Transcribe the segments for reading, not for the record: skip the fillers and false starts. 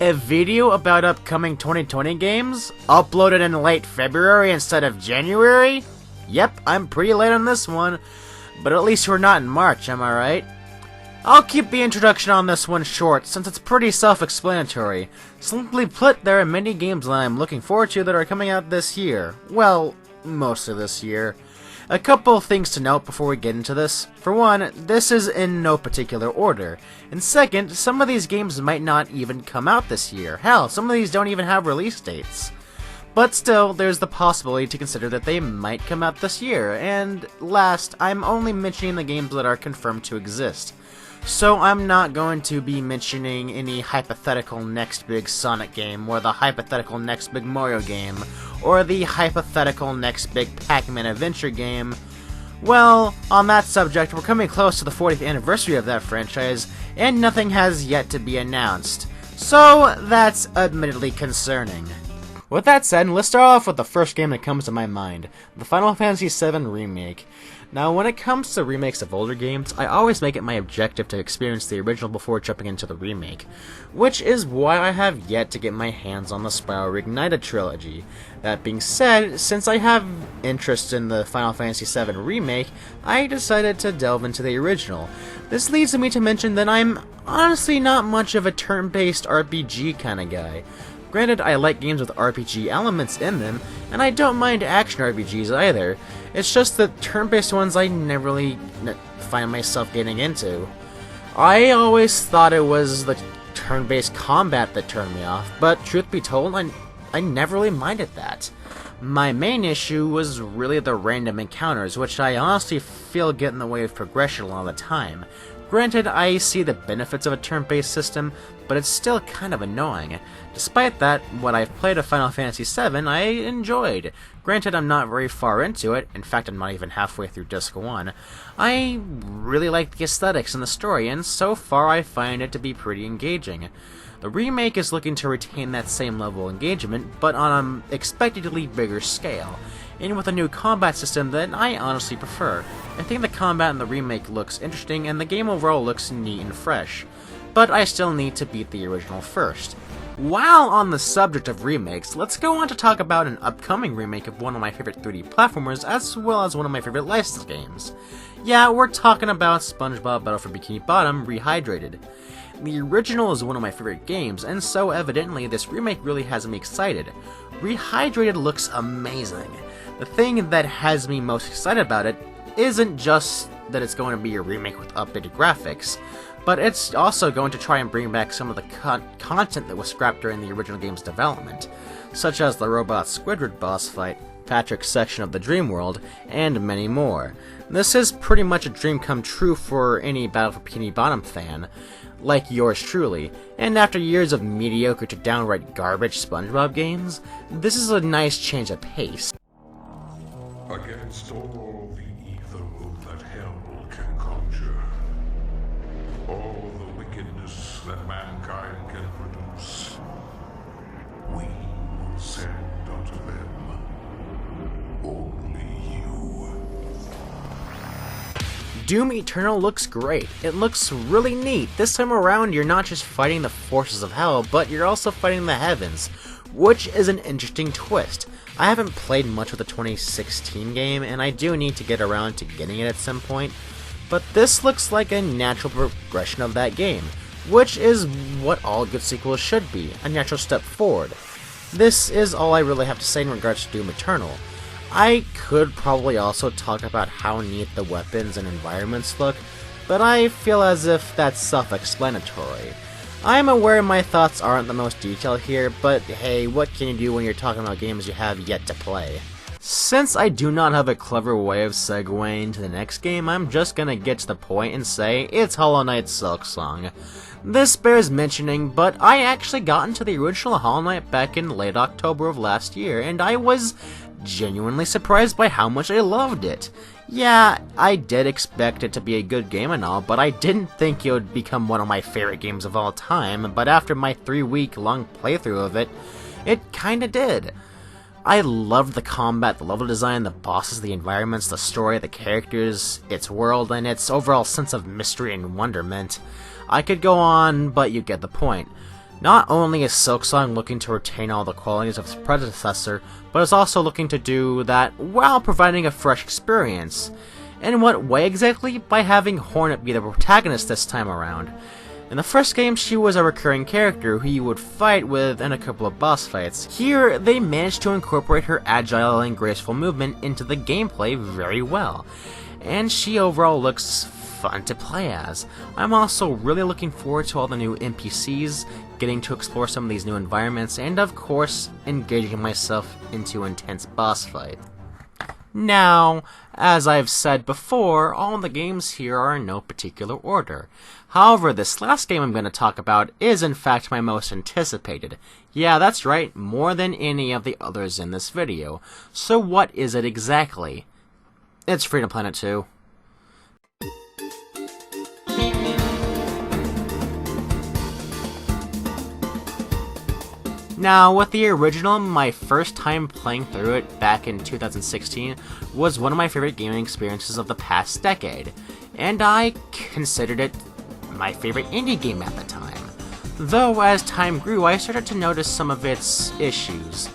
A video about upcoming 2020 games? Uploaded in late February instead of January? Yep, I'm pretty late on this one, but at least we're not in March, am I right? I'll keep the introduction on this one short, since it's pretty self-explanatory. Simply put, there are many games that I'm looking forward to that are coming out this year. Well, mostly this year. A couple of things to note before we get into this. For one, this is in no particular order. And second, some of these games might not even come out this year. Hell, some of these don't even have release dates. But still, there's the possibility to consider that they might come out this year. And last, I'm only mentioning the games that are confirmed to exist. So I'm not going to be mentioning any hypothetical next big Sonic game, or the hypothetical next big Mario game, or the hypothetical next big Pac-Man adventure game. Well, on that subject, we're coming close to the 40th anniversary of that franchise, and nothing has yet to be announced. So that's admittedly concerning. With that said, let's start off with the first game that comes to my mind, the Final Fantasy VII Remake. Now, when it comes to remakes of older games, I always make it my objective to experience the original before jumping into the remake, which is why I have yet to get my hands on the Spiral Reignited trilogy. That being said, since I have interest in the Final Fantasy VII Remake, I decided to delve into the original. This leads me to mention that I'm honestly not much of a turn-based RPG kind of guy. Granted, I like games with RPG elements in them, and I don't mind action RPGs either. It's just that turn-based ones I never really find myself getting into. I always thought it was the turn-based combat that turned me off, but truth be told, I never really minded that. My main issue was really the random encounters, which I honestly feel get in the way of progression a lot of the time. Granted, I see the benefits of a turn-based system, but it's still kind of annoying. Despite that, what I've played of Final Fantasy VII, I enjoyed. Granted, I'm not very far into it, in fact I'm not even halfway through Disc 1. I really like the aesthetics and the story, and so far I find it to be pretty engaging. The remake is looking to retain that same level of engagement, but on an expectedly bigger scale, and with a new combat system that I honestly prefer. I think the combat in the remake looks interesting, and the game overall looks neat and fresh. But I still need to beat the original first. While on the subject of remakes, let's go on to talk about an upcoming remake of one of my favorite 3D platformers, as well as one of my favorite licensed games. Yeah, we're talking about SpongeBob Battle for Bikini Bottom Rehydrated. The original is one of my favorite games, and so evidently this remake really has me excited. Rehydrated looks amazing. The thing that has me most excited about it isn't just that it's going to be a remake with updated graphics, but it's also going to try and bring back some of the content that was scrapped during the original game's development, such as the Robot Squidward boss fight, Patrick's section of the Dream World, and many more. This is pretty much a dream come true for any Battle for Bikini Bottom fan, like yours truly, and after years of mediocre to downright garbage SpongeBob games, this is a nice change of pace. Against all the evil that hell can conjure, all the wickedness that mankind can produce, we will send unto them only you. Doom Eternal looks great. It looks really neat. This time around, you're not just fighting the forces of hell, but you're also fighting the heavens, which is an interesting twist. I haven't played much with the 2016 game, and I do need to get around to getting it at some point, but this looks like a natural progression of that game, which is what all good sequels should be, a natural step forward. This is all I really have to say in regards to Doom Eternal. I could probably also talk about how neat the weapons and environments look, but I feel as if that's self-explanatory. I'm aware my thoughts aren't the most detailed here, but hey, what can you do when you're talking about games you have yet to play? Since I do not have a clever way of segueing to the next game, I'm just gonna get to the point and say it's Hollow Knight Silksong. This bears mentioning, but I actually got into the original Hollow Knight back in late October of last year, and I was genuinely surprised by how much I loved it. Yeah, I did expect it to be a good game and all, but I didn't think it would become one of my favorite games of all time, but after my 3-week-long playthrough of it, it kinda did. I loved the combat, the level design, the bosses, the environments, the story, the characters, its world, and its overall sense of mystery and wonderment. I could go on, but you get the point. Not only is Silksong looking to retain all the qualities of its predecessor, but is also looking to do that while providing a fresh experience. In what way exactly? By having Hornet be the protagonist this time around. In the first game, she was a recurring character who you would fight with in a couple of boss fights. Here, they managed to incorporate her agile and graceful movement into the gameplay very well, and she overall looks fun to play as. I'm also really looking forward to all the new NPCs, getting to explore some of these new environments, and of course, engaging myself into intense boss fights. Now, as I've said before, all the games here are in no particular order. However, this last game I'm going to talk about is in fact my most anticipated. Yeah, that's right, more than any of the others in this video. So what is it exactly? It's Freedom Planet 2. Now, with the original, my first time playing through it back in 2016 was one of my favorite gaming experiences of the past decade, and I considered it my favorite indie game at the time. Though, as time grew, I started to notice some of its issues,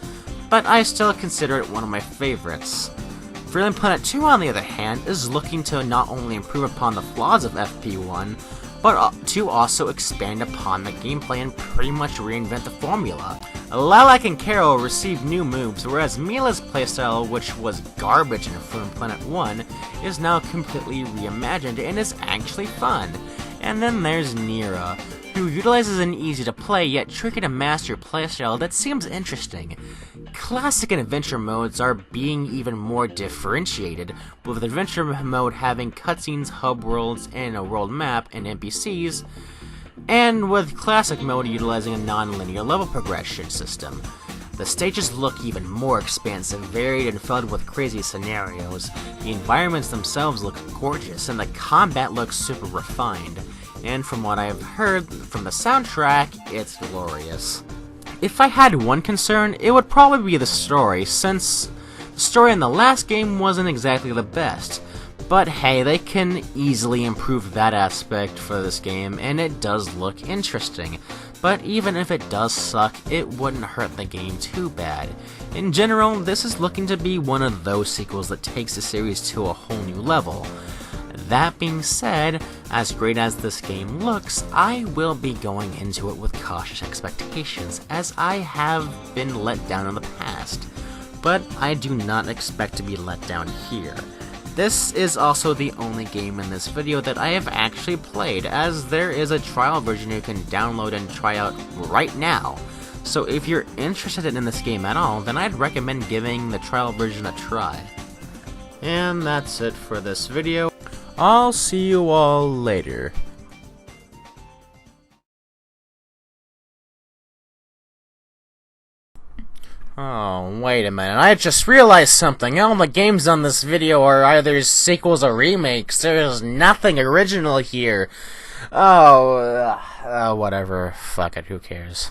but I still consider it one of my favorites. Freedom Planet 2, on the other hand, is looking to not only improve upon the flaws of FP1, but to also expand upon the gameplay and pretty much reinvent the formula. Lilac and Carol received new moves, whereas Mila's playstyle, which was garbage in Freedom Planet 1, is now completely reimagined and is actually fun. And then there's Nira, who utilizes an easy-to-play yet tricky-to-master playstyle that seems interesting. Classic and adventure modes are being even more differentiated, with adventure mode having cutscenes, hub worlds, and a world map and NPCs, and with classic mode utilizing a non-linear level progression system. The stages look even more expansive, varied, and filled with crazy scenarios. The environments themselves look gorgeous, and the combat looks super refined. And from what I've heard from the soundtrack, it's glorious. If I had one concern, it would probably be the story, since the story in the last game wasn't exactly the best. But hey, they can easily improve that aspect for this game, and it does look interesting. But even if it does suck, it wouldn't hurt the game too bad. In general, this is looking to be one of those sequels that takes the series to a whole new level. That being said, as great as this game looks, I will be going into it with cautious expectations, as I have been let down in the past. But I do not expect to be let down here. This is also the only game in this video that I have actually played, as there is a trial version you can download and try out right now. So if you're interested in this game at all, then I'd recommend giving the trial version a try. And that's it for this video. I'll see you all later. Oh, wait a minute, I just realized something. All the games on this video are either sequels or remakes. There's nothing original here. Oh, whatever. Fuck it, who cares?